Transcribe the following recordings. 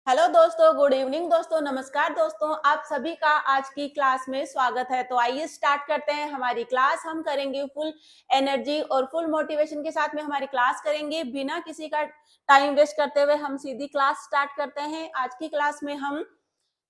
Hello दोस्तों, good evening दोस्तों, नमस्कार दोस्तों। आप सभी का आज की क्लास में स्वागत है। तो आइए स्टार्ट करते हैं हमारी क्लास। हम करेंगे फुल एनर्जी और फुल मोटिवेशन के साथ में हमारी क्लास करेंगे। बिना किसी का टाइम वेस्ट करते हुए हम सीधी क्लास स्टार्ट करते हैं। आज की क्लास में हम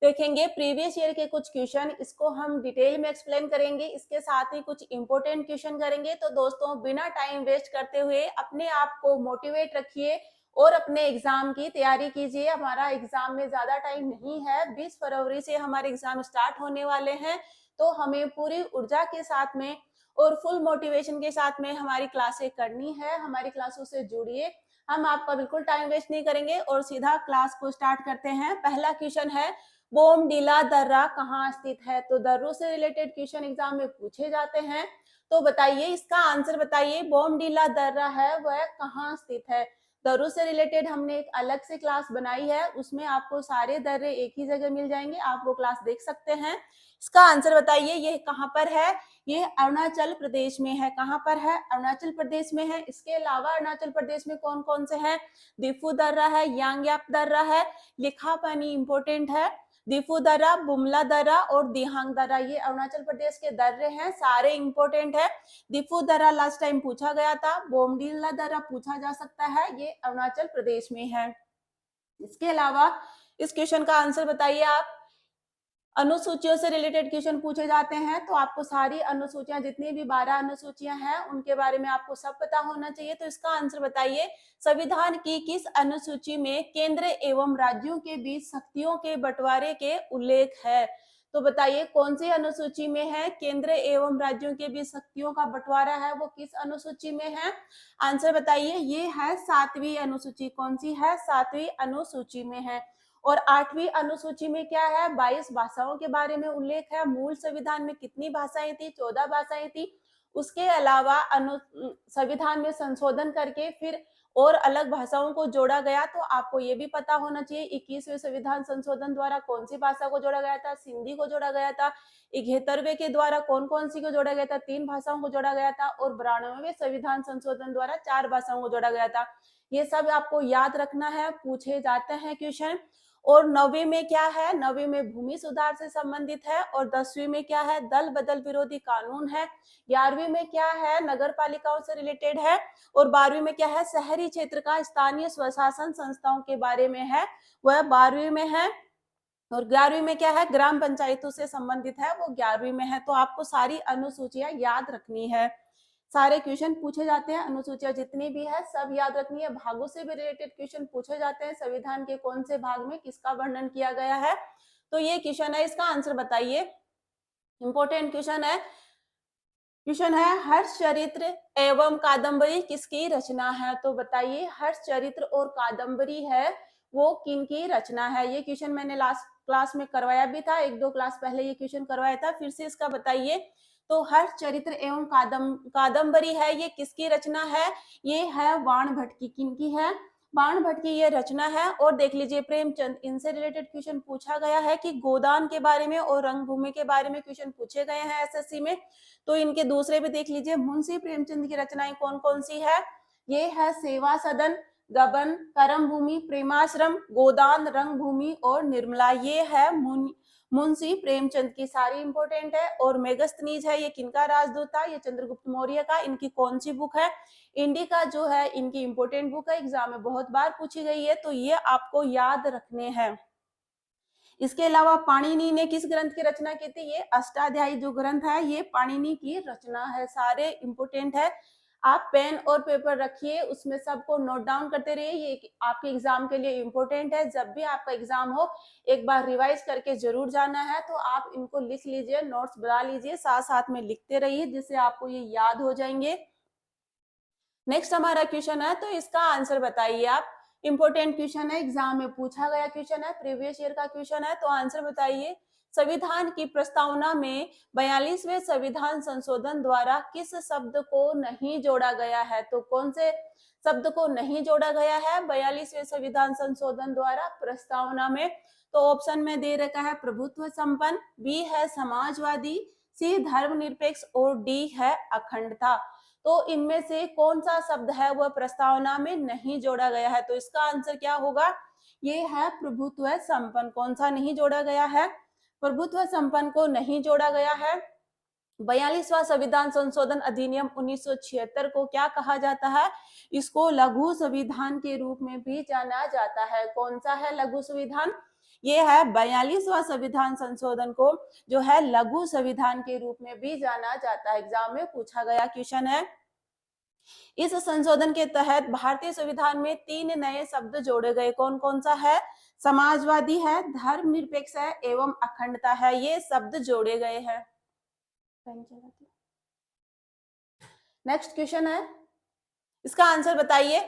देखेंगे प्रीवियस ईयर के कुछ क्वेश्चन, इसको हम डिटेल में एक्सप्लेन करेंगे। इसके साथ ही कुछ इंपॉर्टेंट क्वेश्चन करेंगे। तो दोस्तों, बिना टाइम वेस्ट करते हुए अपने आप को मोटिवेट रखिए और अपने एग्जाम की तैयारी कीजिए। हमारा एग्जाम में ज्यादा टाइम नहीं है, 20 फरवरी से हमारे एग्जाम स्टार्ट होने वाले हैं। तो हमें पूरी ऊर्जा के साथ में और फुल मोटिवेशन के साथ में हमारी क्लासें करनी है। हमारी क्लासों से जुड़िए, हम आपका बिल्कुल टाइम वेस्ट नहीं करेंगे और सीधा क्लास को स्टार्ट करते हैं। पहला क्वेश्चन है, बोमडीला दर्रा कहाँ स्थित है? तो दर्रों से रिलेटेड क्वेश्चन एग्जाम में पूछे जाते हैं। तो बताइए, इसका आंसर बताइए। बोमडीला दर्रा है वह कहाँ स्थित है? दर्रों से रिलेटेड हमने एक अलग से क्लास बनाई है, उसमें आपको सारे दर्रे एक ही जगह मिल जाएंगे, आप वो क्लास देख सकते हैं। इसका आंसर बताइए, ये कहाँ पर है? ये अरुणाचल प्रदेश में है। कहाँ पर है? अरुणाचल प्रदेश में है। इसके अलावा अरुणाचल प्रदेश में कौन कौन से हैं? दिफू दर्रा है, यांग्याप दर्रा है, लिखा पानी इंपोर्टेंट है, दिफू दर्रा, बुमला दर्रा और दिहांग दर्रा, ये अरुणाचल प्रदेश के दर्रे हैं, सारे इंपोर्टेंट है। दिफू दर्रा लास्ट टाइम पूछा गया था, बोमडीला दर्रा पूछा जा सकता है, ये अरुणाचल प्रदेश में है। इसके अलावा इस क्वेश्चन का आंसर बताइए आप। अनुसूचियों से रिलेटेड क्वेश्चन पूछे जाते हैं, तो आपको सारी अनुसूचियां, जितनी भी 12 अनुसूचियां हैं, उनके बारे में आपको सब पता होना चाहिए। तो इसका आंसर बताइए, संविधान की किस अनुसूची में केंद्र एवं राज्यों के बीच शक्तियों के बंटवारे के उल्लेख है? तो बताइए, कौन सी अनुसूची में है केंद्र एवं राज्यों के बीच शक्तियों का बंटवारा है? वो किस अनुसूची में है? आंसर बताइए। ये है 7वीं अनुसूची। कौन सी है? 7वीं अनुसूची में है। और 8वीं अनुसूची में क्या है? 22 भाषाओं के बारे में उल्लेख है। मूल संविधान में कितनी भाषाएं थी? 14 भाषाएं थी। उसके अलावा संविधान में संशोधन करके फिर और अलग भाषाओं को जोड़ा गया। तो आपको ये भी पता होना चाहिए, 21वें संविधान संशोधन द्वारा कौन सी भाषा को जोड़ा गया था? सिंधी को जोड़ा गया था। 71वें के द्वारा कौन कौन सी को जोड़ा गया था? 3 भाषाओं को जोड़ा गया था। और 92वें संविधान संशोधन द्वारा 4 भाषाओं को जोड़ा गया था। ये सब आपको याद रखना है, पूछे जाते हैं क्वेश्चन। और 9वीं में क्या है? 9वीं में भूमि सुधार से संबंधित है। और 10वीं में क्या है? दल बदल विरोधी कानून है। 11वीं में क्या है? नगर पालिकाओं से रिलेटेड है। और 12वीं में क्या है? शहरी क्षेत्र का स्थानीय स्वशासन संस्थाओं के बारे में है, वह 12वीं में है। और 11वीं में क्या है? ग्राम पंचायतों से संबंधित है, वो 11वीं में है। तो आपको सारी अनुसूचियां याद रखनी है। सारे क्वेश्चन पूछे जाते हैं, अनुसूचियां जितनी भी है सब याद रखनी है। भागों से भी रिलेटेड क्वेश्चन पूछे जाते हैं, संविधान के कौन से भाग में किसका वर्णन किया गया है? तो ये क्वेश्चन है, इसका आंसर बताइए। इंपॉर्टेंट क्वेश्चन है। क्वेश्चन है, हर्ष चरित्र एवं कादम्बरी किसकी रचना है? तो बताइए, हर्ष चरित्र और कादम्बरी है वो किनकी रचना है? ये क्वेश्चन मैंने लास्ट क्लास में करवाया भी था, 1-2 क्लास पहले ये क्वेश्चन करवाया था, फिर से इसका बताइए। तो हर्ष चरित्र एवं कादम्बरी है, ये किसकी रचना है? ये है बाण भट्ट की। किनकी है? बाण भट्ट की ये रचना है। और देख लीजिए, प्रेमचंद, इनसे रिलेटेड क्वेश्चन पूछा गया है कि गोदान के बारे में और रंगभूमि के बारे में क्वेश्चन पूछे गए हैं एसएससी में। तो इनके दूसरे भी देख लीजिए, मुंशी प्रेमचंद की रचनाएं कौन कौन सी है? ये है सेवा सदन, गबन, करम भूमि, प्रेमाश्रम, गोदान, रंगभूमि और निर्मला। ये है मुंशी प्रेमचंद की, सारी इंपोर्टेंट है। और मेगस्थनीज है, ये किनका राजदूत था? ये चंद्रगुप्त मौर्य का। इनकी कौन सी बुक है? इंडिका जो है इनकी इंपोर्टेंट बुक है, एग्जाम में बहुत बार पूछी गई है, तो ये आपको याद रखने हैं। इसके अलावा पाणिनि ने किस ग्रंथ की रचना की थी? ये अष्टाध्यायी जो ग्रंथ है ये पाणिनि की रचना है। सारे इंपोर्टेंट है। आप पेन और पेपर रखिए, उसमें सबको नोट डाउन करते रहिए, ये आपके एग्जाम के लिए इंपोर्टेंट है। जब भी आपका एग्जाम हो एक बार रिवाइज करके जरूर जाना है। तो आप इनको लिख लीजिए, नोट्स बना लीजिए, साथ साथ में लिखते रहिए, जिससे आपको ये याद हो जाएंगे। नेक्स्ट हमारा क्वेश्चन है, तो इसका आंसर बताइए आप। इंपोर्टेंट क्वेश्चन है, एग्जाम में पूछा गया क्वेश्चन है, प्रीवियस ईयर का क्वेश्चन है। तो आंसर बताइए, संविधान की प्रस्तावना में 42वें संविधान संशोधन द्वारा किस शब्द को नहीं जोड़ा गया है? तो कौन से शब्द को नहीं जोड़ा गया है 42वें संविधान संशोधन द्वारा प्रस्तावना में? तो ऑप्शन में दे रखा है प्रभुत्व संपन्न, बी है समाजवादी, सी धर्मनिरपेक्ष और डी है अखंडता। तो इनमें से कौन सा शब्द है वह प्रस्तावना में नहीं जोड़ा गया है? तो इसका आंसर क्या होगा? ये है प्रभुत्व संपन्न। कौन सा नहीं जोड़ा गया है? प्रभुत्व संपन्न को नहीं जोड़ा गया है। 42वां संविधान संशोधन अधिनियम 1976 को क्या कहा जाता है? इसको लघु संविधान के रूप में भी जाना जाता है। कौन सा है लघु संविधान? ये है 42वां संविधान संशोधन को जो है लघु संविधान के रूप में भी जाना जाता है। एग्जाम में पूछा गया क्वेश्चन है। इस संशोधन के तहत भारतीय संविधान में 3 नए शब्द जोड़े गए। कौन कौन सा है? समाजवादी है, धर्मनिरपेक्ष है एवं अखंडता है। ये शब्द जोड़े गए हैं। नेक्स्ट क्वेश्चन है, इसका आंसर बताइए।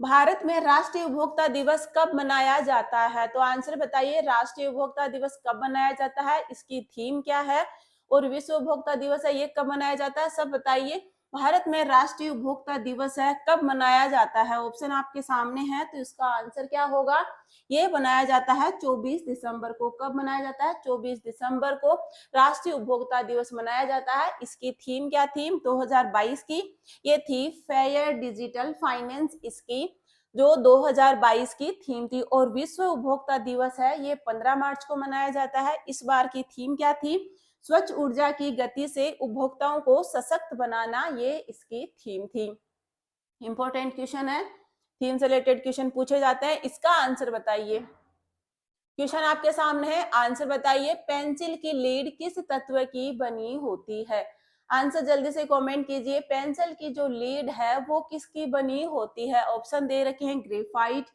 भारत में राष्ट्रीय उपभोक्ता दिवस कब मनाया जाता है? तो आंसर बताइए, राष्ट्रीय उपभोक्ता दिवस कब मनाया जाता है, इसकी थीम क्या है, और विश्व उपभोक्ता दिवस है ये कब मनाया जाता है, सब बताइए। भारत में राष्ट्रीय उपभोक्ता दिवस है कब मनाया जाता है? ऑप्शन आपके सामने है, तो इसका आंसर क्या होगा? ये मनाया जाता है 24 दिसंबर को। कब मनाया जाता है? 24 दिसंबर को राष्ट्रीय उपभोक्ता दिवस मनाया जाता है। इसकी थीम क्या थी 2022 की? ये थी फेयर डिजिटल फाइनेंस, इसकी जो 2022 की थीम थी। और विश्व उपभोक्ता दिवस है ये 15 मार्च को मनाया जाता है। इस बार की थीम क्या थी? स्वच्छ ऊर्जा की गति से उपभोक्ताओं को सशक्त बनाना, ये इसकी थीम थी। इंपॉर्टेंट क्वेश्चन है, थीम से रिलेटेड क्वेश्चन पूछे जाते हैं। इसका आंसर बताइए। क्वेश्चन आपके सामने है, आंसर बताइए। पेंसिल की लीड किस तत्व की बनी होती है? आंसर जल्दी से कमेंट कीजिए। पेंसिल की जो लीड है वो किसकी बनी होती है? ऑप्शन दे रखे हैं ग्रेफाइट,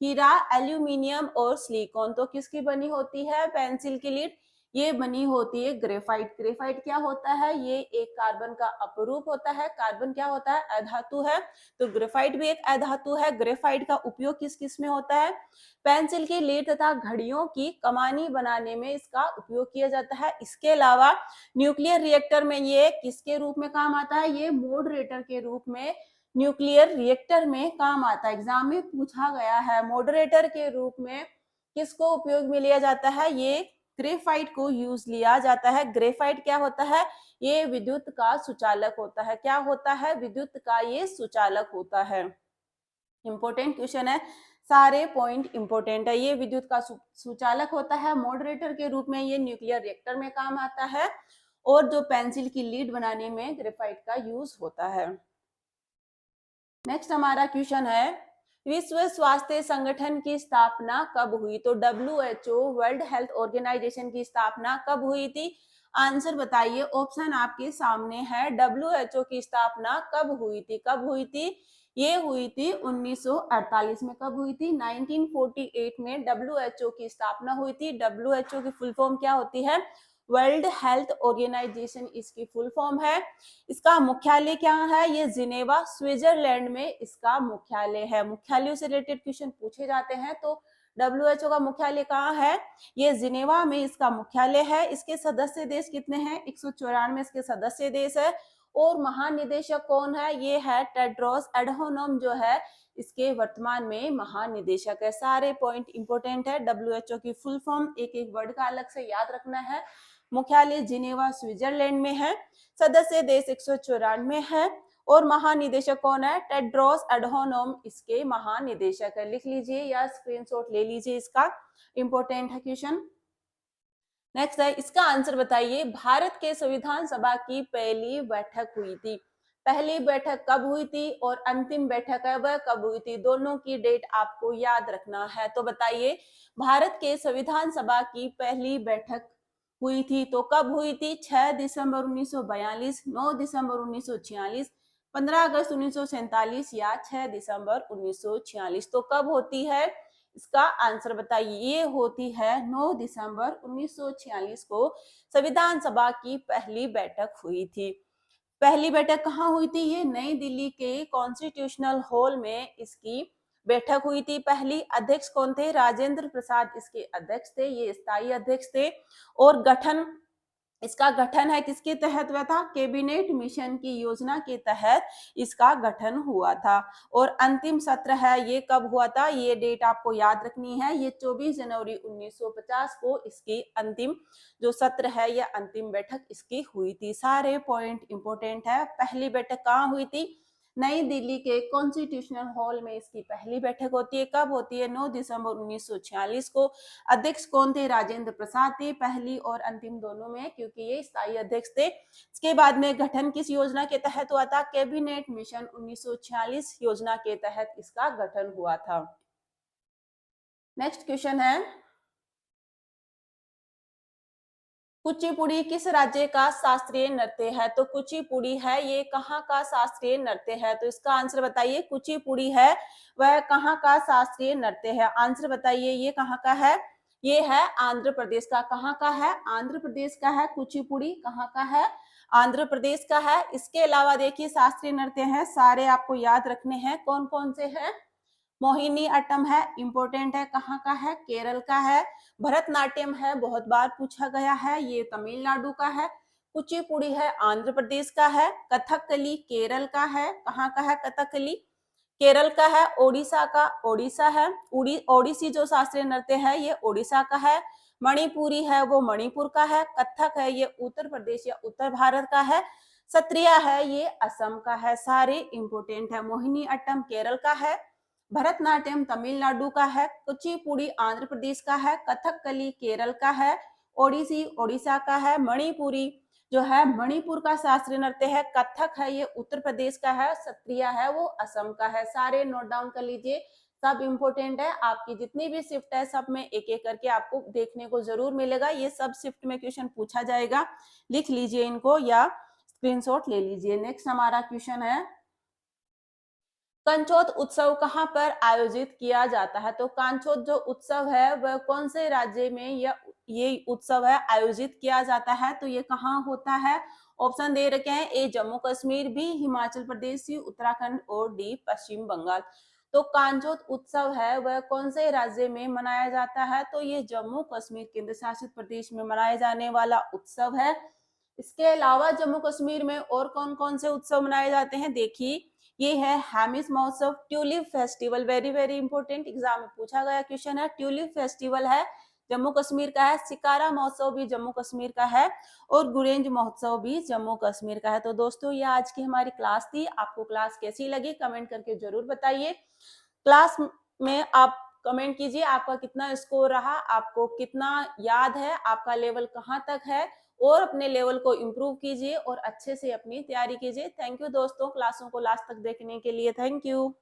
हीरा, एल्यूमिनियम और सिलिकॉन। तो किसकी बनी होती है पेंसिल की लीड? ये बनी होती है ग्रेफाइट। ग्रेफाइट क्या होता है? ये एक कार्बन का अपरूप होता है। कार्बन क्या होता है? अधातु है। तो ग्रेफाइट भी एक अधातु है। ग्रेफाइट का उपयोग किस किस में होता है? पेंसिल की लीड तथा घड़ियों की कमानी बनाने में इसका उपयोग किया जाता है। इसके अलावा न्यूक्लियर रिएक्टर में ये किसके रूप में काम आता है? ये मॉडरेटर के रूप में न्यूक्लियर रिएक्टर में काम आता है। एग्जाम में पूछा गया है मॉडरेटर के रूप में किसको उपयोग में लिया जाता है? ये ग्रेफाइट को यूज लिया जाता है। ग्रेफाइट क्या होता है? ये विद्युत का सुचालक होता है। क्या होता है? विद्युत का ये सुचालक होता है। इंपॉर्टेंट क्वेश्चन है, सारे पॉइंट इंपॉर्टेंट है। ये विद्युत का सुचालक होता है, मॉडरेटर के रूप में ये न्यूक्लियर रिएक्टर में काम आता है, और जो पेंसिल की लीड बनाने में ग्रेफाइट का यूज होता है। नेक्स्ट हमारा क्वेश्चन है, विश्व स्वास्थ्य संगठन की स्थापना कब हुई? तो WHO वर्ल्ड हेल्थ ऑर्गेनाइजेशन की स्थापना कब हुई थी? आंसर बताइए। ऑप्शन आपके सामने है। WHO की स्थापना कब हुई थी? कब हुई थी? ये हुई थी 1948 में। कब हुई थी? 1948 में WHO की स्थापना हुई थी। WHO की फुल फॉर्म क्या होती है? वर्ल्ड हेल्थ ऑर्गेनाइजेशन इसकी फुल फॉर्म है। इसका मुख्यालय क्या है? ये जिनेवा स्विट्जरलैंड में इसका मुख्यालय है। मुख्यालयों से रिलेटेड क्वेश्चन पूछे जाते हैं, तो WHO का मुख्यालय कहाँ है? ये जिनेवा में इसका मुख्यालय है। इसके सदस्य देश कितने हैं? 194 इसके सदस्य देश है। और महानिदेशक कौन है? ये है टेड्रोस एडहानोम, जो है इसके वर्तमान में महानिदेशक है। सारे पॉइंट इंपोर्टेंट है। WHO की फुल फॉर्म एक एक वर्ड का अलग से याद रखना है। मुख्यालय जिनेवा स्विट्जरलैंड में है, सदस्य देश 194 है, और महानिदेशक कौन है? टेड्रोस एडहानोम इसके महानिदेशक है। लिख लीजिए या स्क्रीनशॉट ले लीजिए, इसका इंपॉर्टेंट है क्वेश्चन। नेक्स्ट है, इसका आंसर बताइए। भारत के संविधान सभा की पहली बैठक हुई थी। पहली बैठक कब हुई थी और अंतिम बैठक है वह कब हुई थी? दोनों की डेट आपको याद रखना है। तो बताइए, भारत के संविधान सभा की पहली बैठक हुई थी तो कब हुई थी? 6 दिसंबर 1942, 9 दिसंबर 1946, 15 अगस्त 1947 या 6 दिसंबर 1946। तो कब होती है? इसका आंसर बताइए। ये होती है 9 दिसंबर 1946 को संविधान सभा की पहली बैठक हुई थी। पहली बैठक कहाँ हुई थी? ये नई दिल्ली के कॉन्स्टिट्यूशनल हॉल में इसकी बैठक हुई थी। पहली अध्यक्ष कौन थे? राजेंद्र प्रसाद इसके अध्यक्ष थे, ये स्थायी अध्यक्ष थे। और गठन इसका गठन है किसके तहत हुआ था? कैबिनेट मिशन की योजना के तहत इसका गठन हुआ था। और अंतिम सत्र है ये कब हुआ था? ये डेट आपको याद रखनी है, ये 24 जनवरी 1950 को इसकी अंतिम जो सत्र है या अंतिम बैठक इसकी हुई थी। सारे पॉइंट इंपोर्टेंट है। पहली बैठक कहाँ हुई थी? नई दिल्ली के कॉन्स्टिट्यूशनल हॉल में इसकी पहली बैठक होती है। कब होती है? 9 दिसंबर 1946 को। अध्यक्ष कौन थे? राजेंद्र प्रसाद थे, पहली और अंतिम दोनों में, क्योंकि ये स्थायी अध्यक्ष थे। इसके बाद में गठन किस योजना के तहत हुआ था? कैबिनेट मिशन 1946 योजना के तहत इसका गठन हुआ था। नेक्स्ट क्वेश्चन है, कुचिपुड़ी किस राज्य का शास्त्रीय नृत्य है? तो कुचिपुड़ी है ये कहाँ का शास्त्रीय नृत्य है? तो इसका आंसर बताइए। कुचिपुड़ी है वह कहाँ का शास्त्रीय नृत्य है? आंसर बताइए, ये कहाँ का है? ये है आंध्र प्रदेश का। कहाँ का है? आंध्र प्रदेश का है। कुचिपुड़ी कहाँ का है? आंध्र प्रदेश का है। इसके अलावा देखिए शास्त्रीय नृत्य है, सारे आपको याद रखने हैं। कौन कौन से हैं? मोहिनी अट्टम है, इंपॉर्टेंट है, कहाँ का है? केरल का है। भरतनाट्यम है, बहुत बार पूछा गया है, ये तमिलनाडु का है। कुचिपुड़ी है, आंध्र प्रदेश का है। कथकली केरल का है, कहाँ का है? कथकली केरल का है। ओडिशा का ओडिशा है। ओडिसी जो शास्त्रीय नृत्य है ये ओडिशा का है। मणिपुरी है वो मणिपुर का है। कथक है ये उत्तर प्रदेश या उत्तर भारत का है। सत्रिया है ये असम का है। सारे इंपोर्टेंट है। मोहिनी अट्टम केरल का है, भरतनाट्यम तमिलनाडु का है, कुचिपुड़ी आंध्र प्रदेश का है, कथकली केरल का है, ओडिसी ओडिशा का है, मणिपुरी जो है मणिपुर का शास्त्रीय नृत्य है, कथक है ये उत्तर प्रदेश का है, सत्रिया है वो असम का है। सारे नोट डाउन कर लीजिए, सब इंपोर्टेंट है। आपकी जितनी भी शिफ्ट है सब में एक एक करके आपको देखने को जरूर मिलेगा। ये सब शिफ्ट में क्वेश्चन पूछा जाएगा, लिख लीजिए इनको या स्क्रीनशॉट ले लीजिए। नेक्स्ट हमारा क्वेश्चन है, कंचोत उत्सव कहाँ पर आयोजित किया जाता है? तो कांचोत जो उत्सव है वह कौन से राज्य में ये उत्सव है आयोजित किया जाता है? तो ये कहाँ होता है? ऑप्शन दे रखे हैं, ए जम्मू कश्मीर, बी हिमाचल प्रदेश, सी उत्तराखंड और डी पश्चिम बंगाल। तो कांचोत उत्सव है वह कौन से राज्य में मनाया जाता है? तो ये जम्मू कश्मीर केंद्र शासित प्रदेश में मनाए जाने वाला उत्सव है। इसके अलावा जम्मू कश्मीर में और कौन कौन से उत्सव मनाए जाते हैं? देखिए, ये है हैमिस महोत्सव, tulip festival, very very important, exam में पूछा गया क्वेश्चन है। ट्यूलिप फेस्टिवल है जम्मू कश्मीर का है। शिकारा महोत्सव भी जम्मू कश्मीर का है और गुरेंज महोत्सव भी जम्मू कश्मीर का है। तो दोस्तों ये आज की हमारी क्लास थी। आपको क्लास कैसी लगी कमेंट करके जरूर बताइए। क्लास में आप कमेंट कीजिए आपका कितना स्कोर रहा, आपको कितना याद है, आपका लेवल कहाँ तक है, और अपने लेवल को इम्प्रूव कीजिए और अच्छे से अपनी तैयारी कीजिए। थैंक यू दोस्तों, क्लासों को लास्ट तक देखने के लिए थैंक यू।